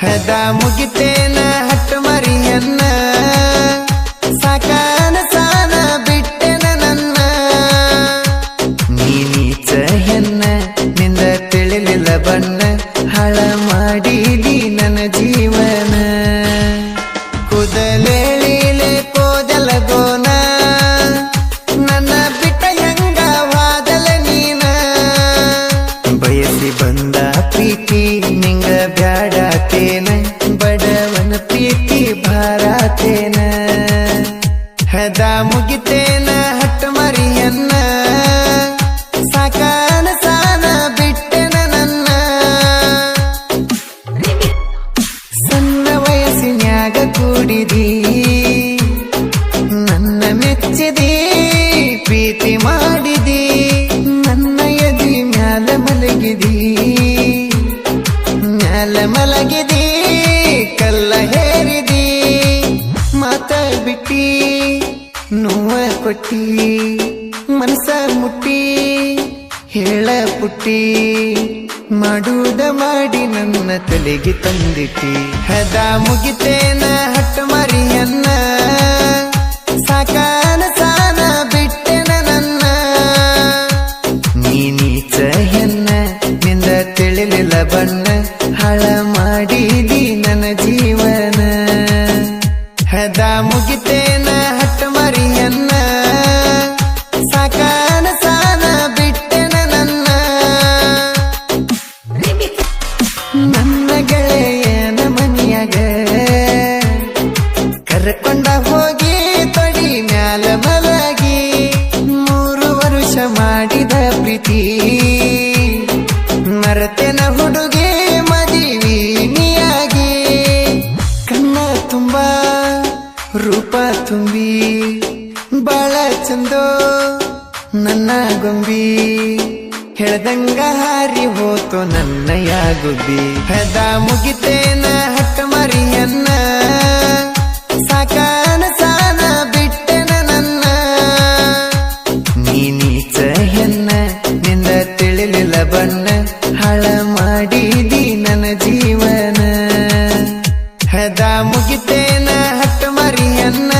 ಹದ ಮುಗಿತೇನ ಹಟ್ಟ ಮರಿಯನ್ನ ಸಾಕಾನ ಸಾನ ಬಿಟ್ಟೆನ ನನ್ನ ನೀಚ ಹೆನ್ನ ನಿಂದ ತಿಳಿಲಿಲ್ಲ ಬಣ್ಣ ಹಾಳ ಮಾಡಿದಿ ನನ್ನ ಜೀವನ ಕೂದಲೇಳಿಲೆ ಕೋದಲ ಗೋನ ನನ್ನ ಬಿಟ್ಟ ಹೆಂಗವಾದಲ ನೀನ ಬಯಸಿ ಬಂದ ಪ್ರೀತಿ ನಿಂಗ ಬ್ಯಾಡಾತೇನ ಬಡವನ ಪ್ರೀತಿ ಭಾರಾತೇನ ಹದ ಮುಗಿತೇನ ಹಟ್ಟ ಮರಿಯನ್ನ ಸಾಕಾನ ಸಾನ ಬಿಟ್ಟೆನ ನನ್ನ ಸಣ್ಣ ವಯಸ್ಸಿನ್ಯಾಗ ಕೂಡಿದಿ ನನ್ನ ಮೆಚ್ಚಿದಿ ಪ್ರೀತಿ ಮಾಡಿದಿ ನನ್ನ ಎದಿ ಮ್ಯಾಲ ಮಲಗಿದಿ ಮ್ಯಾಲ ಮಲಗಿದಿ ಕಲ್ಲ ಹೇರಿದಿ ಮಾತ ಬಿಟ್ಟಿ ನೋವ ಕೊಟ್ಟಿ ಮನಸ ಮುಟ್ಟಿ ಹೇಳ ಪುಟ್ಟಿ ಮಾಡುವುದ ಮಾಡಿ ನನ್ನ ತಲೆಗೆ ತಂದಿಟ್ಟಿ ಹದ ಮುಗಿತೇನ ಹಟ್ಟ ಮರಿಯನ್ನ ಸಾಕಾನ ಸಾನ ಬಿಟ್ಟೆನ ನನ್ನ ನೀಚ ಹೆನ್ನ ನಿಂದ ತಿಳಿಲಿಲ್ಲ ಬಣ್ಣ ಹಾಳ ಮಾಡಿದಿ ನನ್ನ ಜೀವನ ಹದ ಮುಗಿತೇನ ಹಟ್ಟ ಮರಿಯನ್ನ ಸಾಕಾನ ಸಾನ ಬಿಟ್ಟೆನ ನನ್ನ ನನ್ನ ಗೆಳೆಯನ ಮನಿಯಾಗ ಕರ್ಕೊಂಡ ಹೋಗಿ ತೊಡಿ ಮ್ಯಾಲ ಮಲಗಿ 3 ವರುಷ ಮಾಡಿದ ಪ್ರೀತಿ ಮರತೆನ ಹುಡುಗಿ ಮದಿವಿ ನೀಯಾಗಿ ಕಣ್ಣ ತುಂಬ ರೂಪ ತುಂಬಿ ಬಾಳ ಚಂದೋ ನನ್ನ ಗೊಂಬಿ ಹೇಳ್ದಂಗ ಹಾರಿ ಹೋತು ನನ್ನ ಯಾಗುಬ್ಬಿ ಹದ ಮುಗಿತೇನ ಹಟ್ಟ ಮರಿಯನ್ನ ಸಾಕಾನ ಸಾನ ಬಿಟ್ಟೆನ ನನ್ನ ನೀಚ ಹೆನ್ನ ನಿಂದ ತಿಳಿಲಿಲ್ಲ ಬಣ್ಣ ಹಾಳ ಮಾಡಿದಿ ನನ್ನ ಜೀವನ ಹದ ಮುಗಿತೇನ ಹಟ್ಟ ಮರಿಯನ್ನ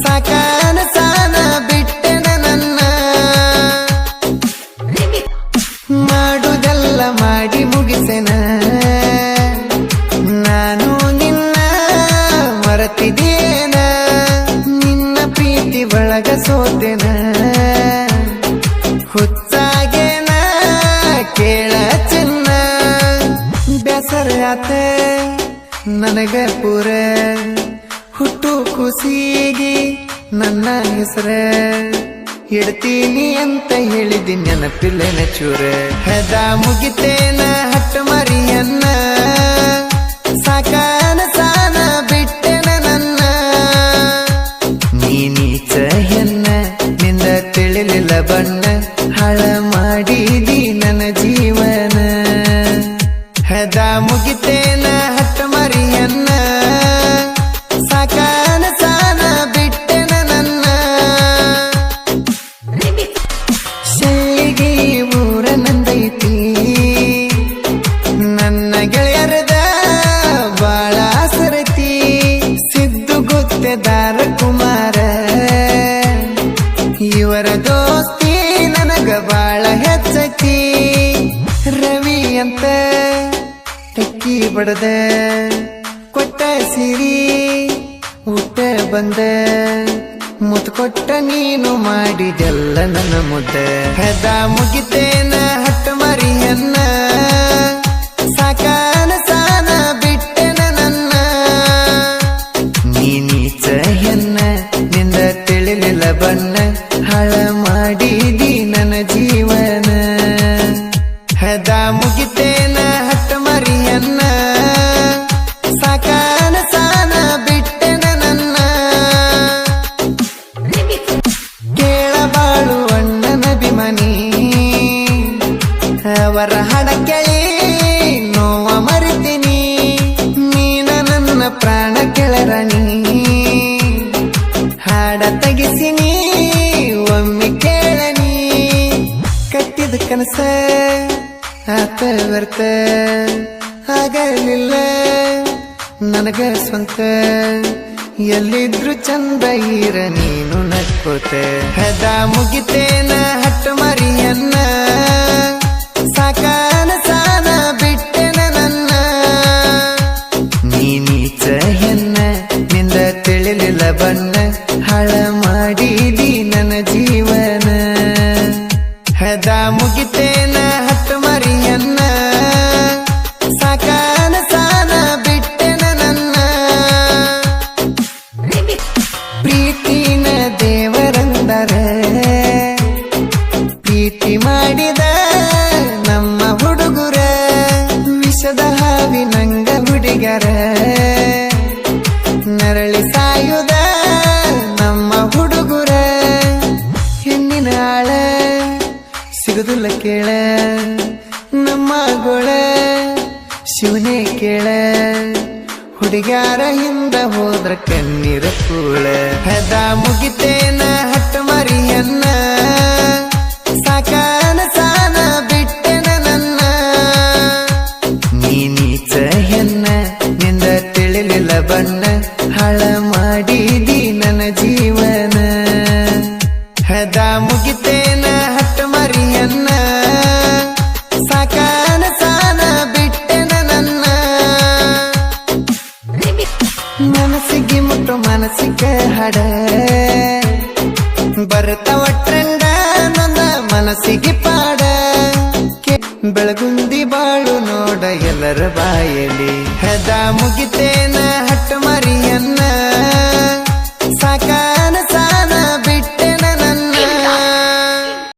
ಸಾಕಾನ ಸಾನ ಬಿಟ್ಟೆನ ನನ್ನ ಮಾಡುದೆಲ್ಲ ಮಾಡಿ ಮುಗಿಸೆನ ನಾನು ನಿನ್ನ ಮರೆತಿದ್ದೇನ ನಿನ್ನ ಪ್ರೀತಿ ಒಳಗ ಸೋತೆನ ಹುಚ್ಚಾಗೇನ ಕೇಳ ಚಿನ್ನ ಬೇಸರ ಆತ ನನಗ ಪೂರ ಹುಟ್ಟು ಖುಷಿಗಿ ನನ್ನ ಹೆಸರ ಇಡ್ತೀನಿ ಅಂತ ಹೇಳಿದಿ ನೆನಪಿಲ್ಲೆನ ಚೂರ ಹದ ಮುಗಿತೇನ ಹಟ್ಟ ಮರಿಯನ್ನ ಸಾಕಾನ ಸಾನ ಬಿಟ್ಟೆನ ನನ್ನ ನೀಚ ಹೆನ್ನ ನಿಂದ ತಿಳಿಲಿಲ್ಲ ಬಣ್ಣ ಹಾಳ ಮಾಡಿದಿ ನನ್ನ ಜೀವನ ಹದ ಮುಗಿತೇನ ಹಟ್ಟ ಮರಿಯನ್ನ ಸಾಕಾನ ಸಾನ ಬಿಟ್ಟೆನ ನನ್ನ ಶೈಲಿಗೆ ಊರ ನಂದೈತಿ ನನ್ನ ಗೆಳೆಯರದ ಬಾಳ ಸರತಿ ಸಿದ್ದು ಗುತ್ತೆದಾರ ಕುಮಾರ ಇವರ ದೋಸ್ತಿ ನನಗ ಬಾಳ ಹೆಚ್ಚೈತಿ ರವಿ ಅಂತ ಟಕ್ಕಿ ಬಡದ ಕೊಟ್ಟ ಸಿರಿ ಊಟ ಬಂದ ಮುತ್ ಕೊಟ್ಟ ನೀನು ಮಾಡಿದೆಲ್ಲ ನನ್ನ ಮುದ್ದೆ ಹದ ಮುಗಿತೇನ ಹಟ್ಟ ಮರಿಯನ್ನ ಸಾಕಾನ ಸಾನ ಬಿಟ್ಟೆನ ನನ್ನ ನೀಚ ಹೆನ್ನ ನಿಂದ ತಿಳಿಲಿಲ್ಲ ಬಣ್ಣ ಹಾಳ ಮಾಡಿದಿ ನನ್ನ ಜೀವನ ಹದ ಮುಗಿತೇನ ಹಟ್ಟ ಮರಿಯನ್ನ ಸಾಕಾನ ಸಾನ ಬಿಟ್ಟೆನ ನನ್ನ ಕೇಳಬಾಳು ಅಣ್ಣನ ಅಭಿಮಾನಿ ಅವರ ಹಾಡ ಕೇಳಿ ನೋವ ಮರಿತೀನಿ ನೀನ ನನ್ನ ಪ್ರಾಣ ಕೆಳರಣಿ ಹಾಡ ತೆಗಿಸಿನಿ ಒಮ್ಮೆ ಕೇಳನಿ ಕಟ್ಟಿದ ಕನಸ ಆತ ವ್ಯರ್ಥ ಆಗಲಿಲ್ಲ ನನಗ ಸ್ವಂತ ಎಲ್ಲಿದ್ರು ಚಂದ ಇರ ನೀನು ನಕ್ಕೋತ ಹದ ಮುಗಿತೇನ ಹಟ್ಟು ಮರಿಯನ್ನ ಸಾಕಾನ ಸಾನ ಬಿಟ್ಟೆನ ನನ್ನ ನೀಚ ಹೆನ್ನ ನಿಂದ ತಿಳಿಲಿಲ್ಲ ಬಣ್ಣ ಹಾಳ ಮಾಡಿದಿ ನನ್ನ ಜೀವನ ಹದ ಮುಗಿತೇನ ಹತ್ತು ಮರಿಯನ್ನ ಸಾಕಾನ ಸಾನ ಬಿಟ್ಟೆನ ನನ್ನ ಪ್ರೀತಿನ ದೇವರಂದರ ಪ್ರೀತಿ ಮಾಡಿದ ನಮ್ಮ ಹುಡುಗುರ ವಿಷದ ಹಾವಿ ನಂಗ ಹುಡುಗರ ನರಳಿ ಸಾಯುದ ನಮ್ಮ ಹುಡುಗುರ ಹೆಣ್ಣಿನ ಆಳ ಸಿಗುದಿಲ್ಲ ಕೇಳ ನಮ್ಮ ಗೋಳ ಶಿವನೇ ಕೇಳ ಹುಡುಗಾರ ಹಿಂದ ಹೋದ್ರ ಕಣ್ಣೀರ ಕೂಳ ಹದ ಮುಗಿತೇನ ಹತ್ತು ಮರಿಯನ್ನ ಸಾಕಾನ ಸಾನ ಬಿಟ್ಟೆನ ನನ್ನ ನೀಚ ಹೆನ್ನ ನಿಂದ ತಿಳಿಲಿಲ್ಲ ಬಣ್ಣ ಹಾಳ ಮಾಡಿದಿ ನನ್ನ ಜೀವನ ಹದ ಮುಗಿತೇನ ಹತ್ತು ಮರಿಯನ್ನ ಸಾಕಾನ ಸಾನ ಬಿಟ್ಟೆನ ನನ್ನ ಮನಸ್ಸಿಗೆ ಮುಟ್ಟು ಮನಸ್ಸಿಗ ಹಡ ಬರ್ತಾವ ಟ್ರೆಂಡ ನನ್ನ ಮನಸ್ಸಿಗೆ ಪಾಡ ಬೆಳಗುಂದಿ ಬಾಳು ನೋಡ ಎಲ್ಲರ ಬಾಯಲಿ ಹದ ಮುಗಿತೇನ ಹಟ್ಟು ಮರಿಯನ್ನ ಸಾಕಾನ